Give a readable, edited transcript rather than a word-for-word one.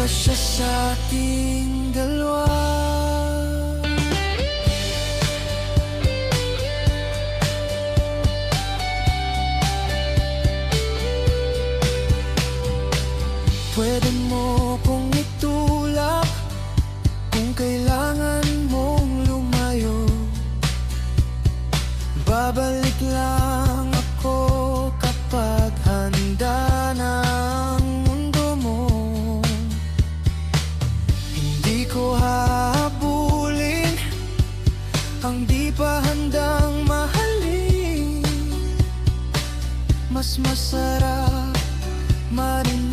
kasya sa ating dalawa. Pwede mo kong itulak kung kailangan mong lumayo. Babalik lang ako kapag handa na ang mundo mo. Hindi ko hahabulin ang di pa handang mahalin. Mas masarap marinig